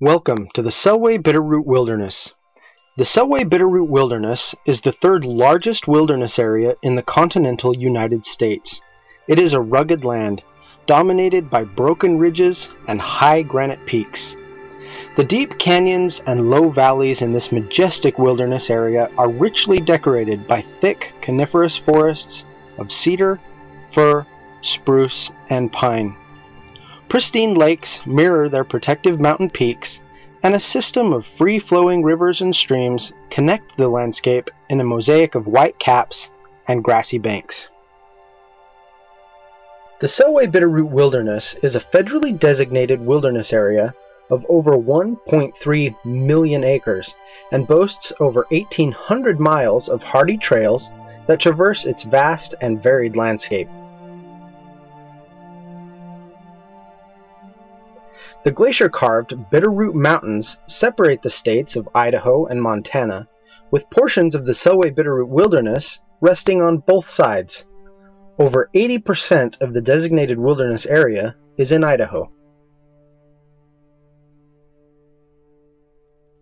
Welcome to the Selway Bitterroot Wilderness. The Selway Bitterroot Wilderness is the third largest wilderness area in the continental United States. It is a rugged land, dominated by broken ridges and high granite peaks. The deep canyons and low valleys in this majestic wilderness area are richly decorated by thick coniferous forests of cedar, fir, spruce, and pine. Pristine lakes mirror their protective mountain peaks, and a system of free-flowing rivers and streams connect the landscape in a mosaic of white caps and grassy banks. The Selway Bitterroot Wilderness is a federally designated wilderness area of over 1.3 million acres and boasts over 1,800 miles of hardy trails that traverse its vast and varied landscape. The glacier-carved Bitterroot Mountains separate the states of Idaho and Montana, with portions of the Selway Bitterroot Wilderness resting on both sides. Over 80% of the designated wilderness area is in Idaho.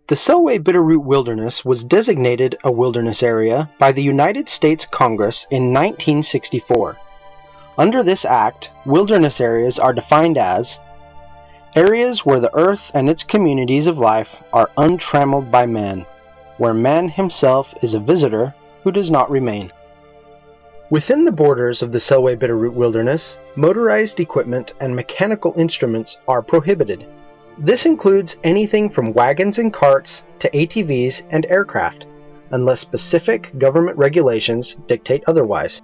The Selway Bitterroot Wilderness was designated a wilderness area by the United States Congress in 1964. Under this act, wilderness areas are defined as areas where the earth and its communities of life are untrammeled by man, where man himself is a visitor who does not remain. Within the borders of the Selway Bitterroot Wilderness, motorized equipment and mechanical instruments are prohibited. This includes anything from wagons and carts to ATVs and aircraft, unless specific government regulations dictate otherwise.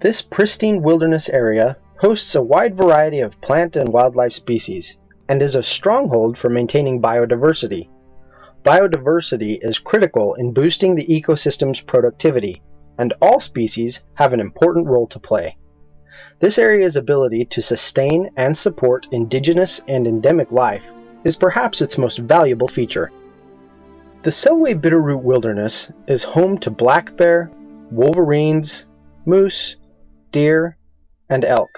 This pristine wilderness area hosts a wide variety of plant and wildlife species, and is a stronghold for maintaining biodiversity. Biodiversity is critical in boosting the ecosystem's productivity, and all species have an important role to play. This area's ability to sustain and support indigenous and endemic life is perhaps its most valuable feature. The Selway Bitterroot Wilderness is home to black bear, wolverines, moose, deer, and elk.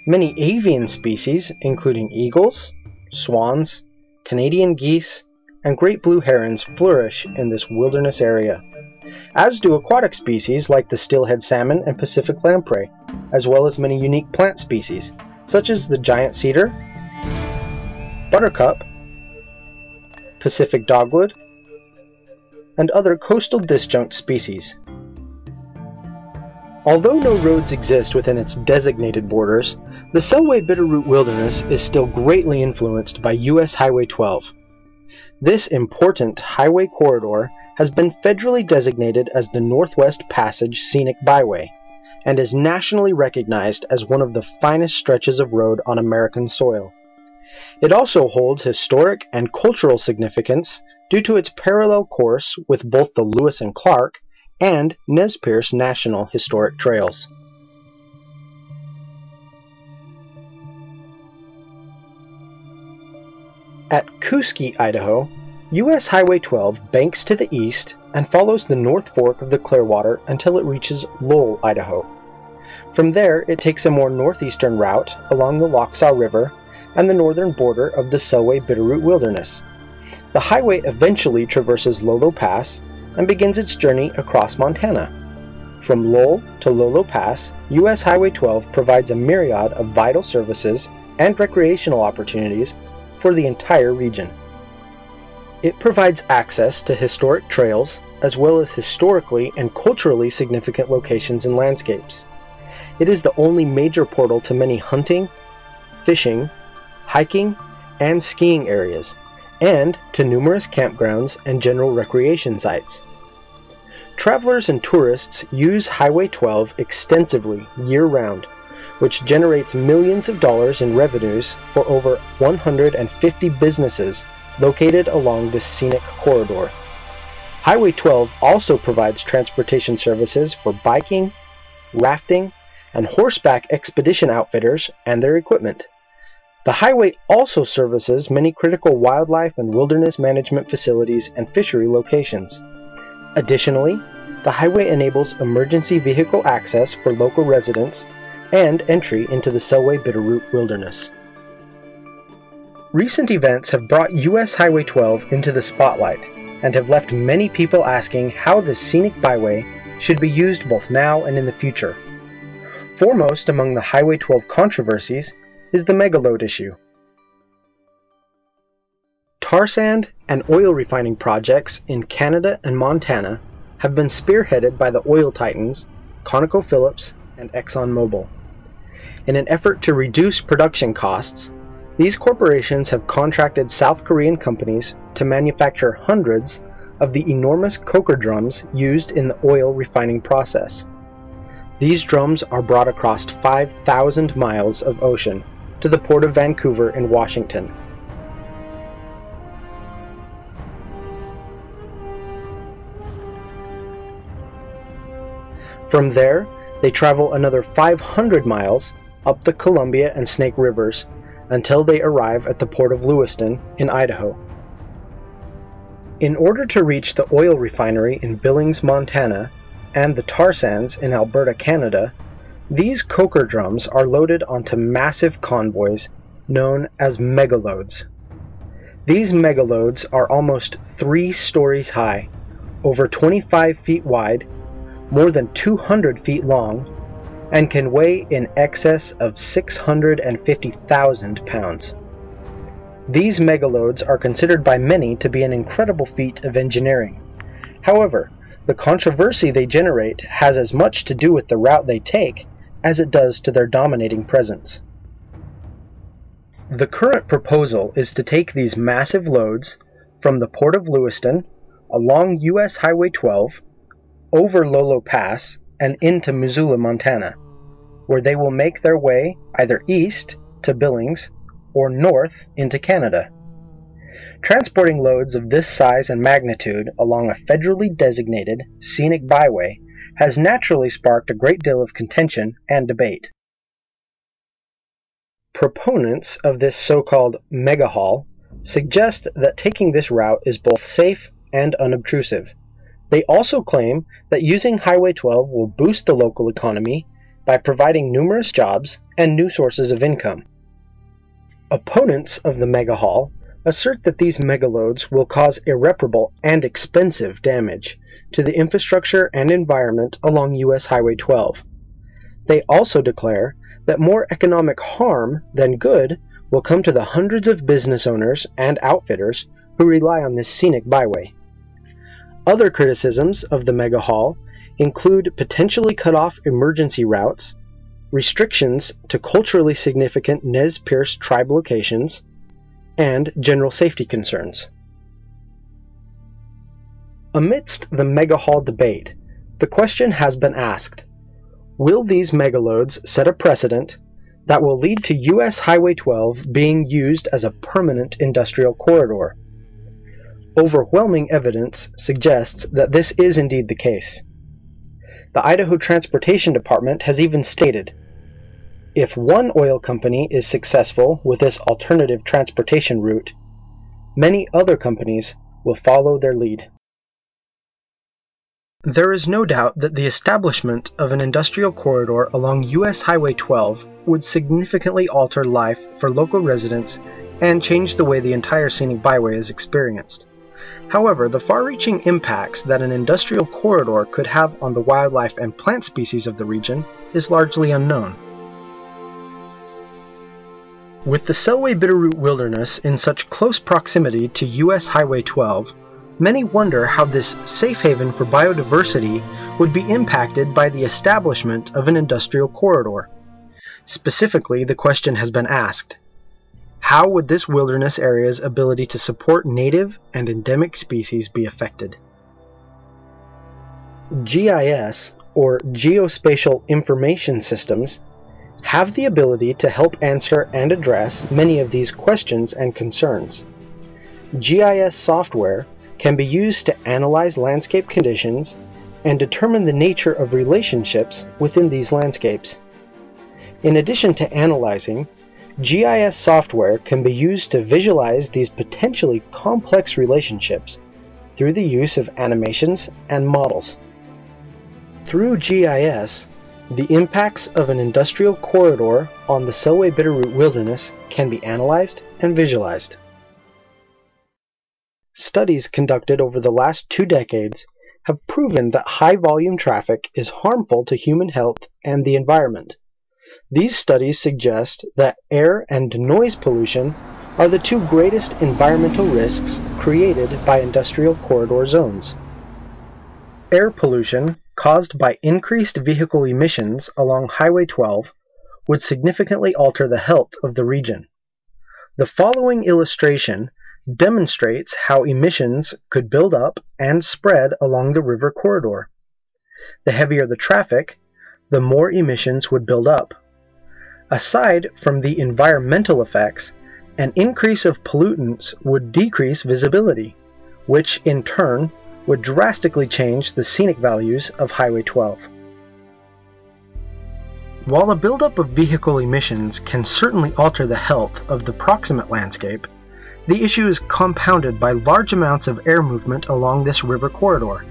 Many avian species, including eagles, swans, Canadian geese, and great blue herons flourish in this wilderness area, as do aquatic species like the steelhead salmon and Pacific lamprey, as well as many unique plant species, such as the giant cedar, buttercup, Pacific dogwood, and other coastal disjunct species. Although no roads exist within its designated borders, the Selway Bitterroot Wilderness is still greatly influenced by U.S. Highway 12. This important highway corridor has been federally designated as the Northwest Passage Scenic Byway, and is nationally recognized as one of the finest stretches of road on American soil. It also holds historic and cultural significance due to its parallel course with both the Lewis and Clark and Nez Perce National Historic Trails. At Kuski, Idaho, U.S. Highway 12 banks to the east and follows the North Fork of the Clearwater until it reaches Lowell, Idaho. From there, it takes a more northeastern route along the Lochsa River and the northern border of the Selway Bitterroot Wilderness. The highway eventually traverses Lolo Pass and begins its journey across Montana. From Lowell to Lolo Pass, U.S. Highway 12 provides a myriad of vital services and recreational opportunities for the entire region. It provides access to historic trails as well as historically and culturally significant locations and landscapes. It is the only major portal to many hunting, fishing, hiking, and skiing areas, and to numerous campgrounds and general recreation sites. Travelers and tourists use Highway 12 extensively year-round, which generates millions of dollars in revenues for over 150 businesses located along this scenic corridor. Highway 12 also provides transportation services for biking, rafting, and horseback expedition outfitters and their equipment. The highway also services many critical wildlife and wilderness management facilities and fishery locations. Additionally, the highway enables emergency vehicle access for local residents and entry into the Selway Bitterroot Wilderness. Recent events have brought US Highway 12 into the spotlight and have left many people asking how this scenic byway should be used both now and in the future. Foremost among the Highway 12 controversies is the megaload issue. Tar sand and oil refining projects in Canada and Montana have been spearheaded by the oil titans ConocoPhillips and ExxonMobil. In an effort to reduce production costs, these corporations have contracted South Korean companies to manufacture hundreds of the enormous coker drums used in the oil refining process. These drums are brought across 5,000 miles of ocean to the port of Vancouver in Washington. From there, they travel another 500 miles up the Columbia and Snake Rivers until they arrive at the port of Lewiston in Idaho. In order to reach the oil refinery in Billings, Montana, and the tar sands in Alberta, Canada, these coker drums are loaded onto massive convoys known as megaloads. These megaloads are almost 3 stories high, over 25 feet wide, more than 200 feet long, and can weigh in excess of 650,000 pounds. These megaloads are considered by many to be an incredible feat of engineering. However, the controversy they generate has as much to do with the route they take as it does to their dominating presence. The current proposal is to take these massive loads from the port of Lewiston along US Highway 12 over Lolo Pass and into Missoula, Montana, where they will make their way either east to Billings or north into Canada. Transporting loads of this size and magnitude along a federally designated scenic byway has naturally sparked a great deal of contention and debate. Proponents of this so-called megahaul suggest that taking this route is both safe and unobtrusive. They also claim that using Highway 12 will boost the local economy by providing numerous jobs and new sources of income. Opponents of the megahaul assert that these megaloads will cause irreparable and expensive damage to the infrastructure and environment along US Highway 12. They also declare that more economic harm than good will come to the hundreds of business owners and outfitters who rely on this scenic byway. Other criticisms of the megahaul include potentially cut off emergency routes, restrictions to culturally significant Nez Perce tribe locations, and general safety concerns. Amidst the megahaul debate, the question has been asked, will these megaloads set a precedent that will lead to US Highway 12 being used as a permanent industrial corridor? Overwhelming evidence suggests that this is indeed the case. The Idaho Transportation Department has even stated, if one oil company is successful with this alternative transportation route, many other companies will follow their lead. There is no doubt that the establishment of an industrial corridor along US Highway 12 would significantly alter life for local residents and change the way the entire scenic byway is experienced. However, the far-reaching impacts that an industrial corridor could have on the wildlife and plant species of the region is largely unknown. With the Selway Bitterroot Wilderness in such close proximity to US Highway 12, many wonder how this safe haven for biodiversity would be impacted by the establishment of an industrial corridor. Specifically, the question has been asked, how would this wilderness area's ability to support native and endemic species be affected? GIS, or Geospatial Information Systems, have the ability to help answer and address many of these questions and concerns. GIS software can be used to analyze landscape conditions and determine the nature of relationships within these landscapes. In addition to analyzing, GIS software can be used to visualize these potentially complex relationships through the use of animations and models. Through GIS, The impacts of an industrial corridor on the Selway Bitterroot Wilderness can be analyzed and visualized. Studies conducted over the last 2 decades have proven that high-volume traffic is harmful to human health and the environment. These studies suggest that air and noise pollution are the 2 greatest environmental risks created by industrial corridor zones. Air pollution caused by increased vehicle emissions along Highway 12 would significantly alter the health of the region. The following illustration demonstrates how emissions could build up and spread along the river corridor. The heavier the traffic, the more emissions would build up. Aside from the environmental effects, an increase of pollutants would decrease visibility, which in turn would drastically change the scenic values of Highway 12. While a buildup of vehicle emissions can certainly alter the health of the proximate landscape, the issue is compounded by large amounts of air movement along this river corridor.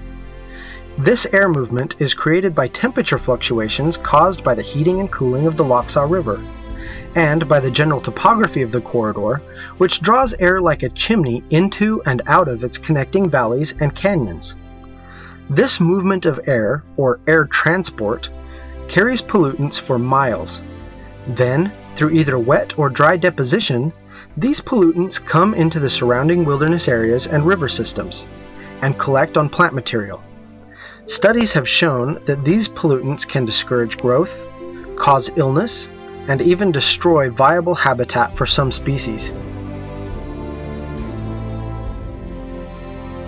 This air movement is created by temperature fluctuations caused by the heating and cooling of the Lochsa River, and by the general topography of the corridor, which draws air like a chimney into and out of its connecting valleys and canyons. This movement of air, or air transport, carries pollutants for miles. Then, through either wet or dry deposition, these pollutants come into the surrounding wilderness areas and river systems, and collect on plant material. Studies have shown that these pollutants can discourage growth, cause illness, and even destroy viable habitat for some species.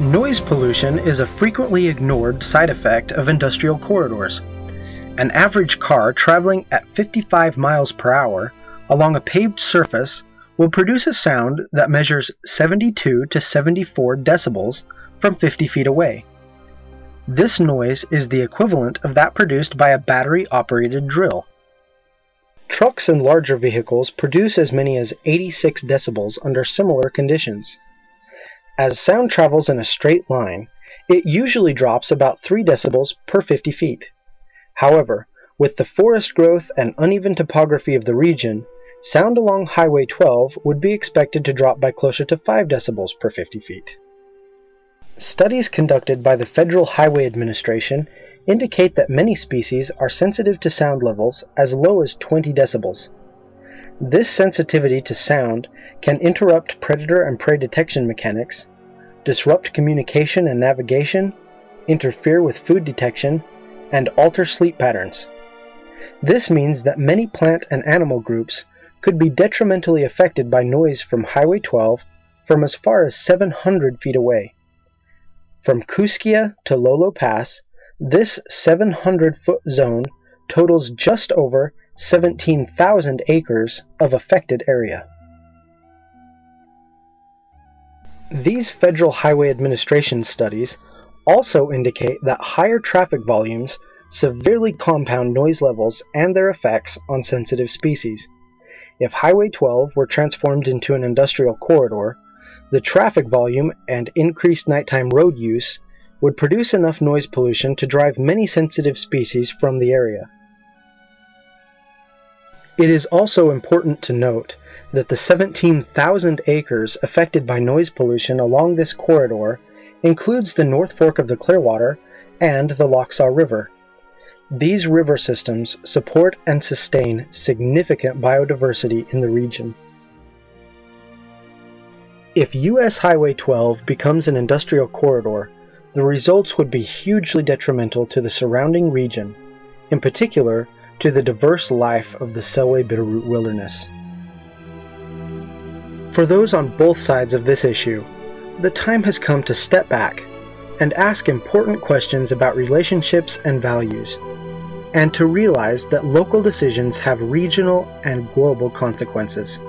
Noise pollution is a frequently ignored side effect of industrial corridors. An average car traveling at 55 miles per hour along a paved surface will produce a sound that measures 72 to 74 decibels from 50 feet away. This noise is the equivalent of that produced by a battery-operated drill. Trucks and larger vehicles produce as many as 86 decibels under similar conditions. As sound travels in a straight line, it usually drops about 3 decibels per 50 feet. However, with the forest growth and uneven topography of the region, sound along Highway 12 would be expected to drop by closer to 5 decibels per 50 feet. Studies conducted by the Federal Highway Administration indicate that many species are sensitive to sound levels as low as 20 decibels. This sensitivity to sound can interrupt predator and prey detection mechanics, disrupt communication and navigation, interfere with food detection, and alter sleep patterns. This means that many plant and animal groups could be detrimentally affected by noise from Highway 12 from as far as 700 feet away. From Kuskia to Lolo Pass, this 700-foot zone totals just over 17,000 acres of affected area. These Federal Highway Administration studies also indicate that higher traffic volumes severely compound noise levels and their effects on sensitive species. If Highway 12 were transformed into an industrial corridor, the traffic volume and increased nighttime road use would produce enough noise pollution to drive many sensitive species from the area. It is also important to note that the 17,000 acres affected by noise pollution along this corridor includes the North Fork of the Clearwater and the Lochsa River. These river systems support and sustain significant biodiversity in the region. If U.S. Highway 12 becomes an industrial corridor, the results would be hugely detrimental to the surrounding region, in particular to the diverse life of the Selway Bitterroot Wilderness. For those on both sides of this issue, the time has come to step back and ask important questions about relationships and values, and to realize that local decisions have regional and global consequences.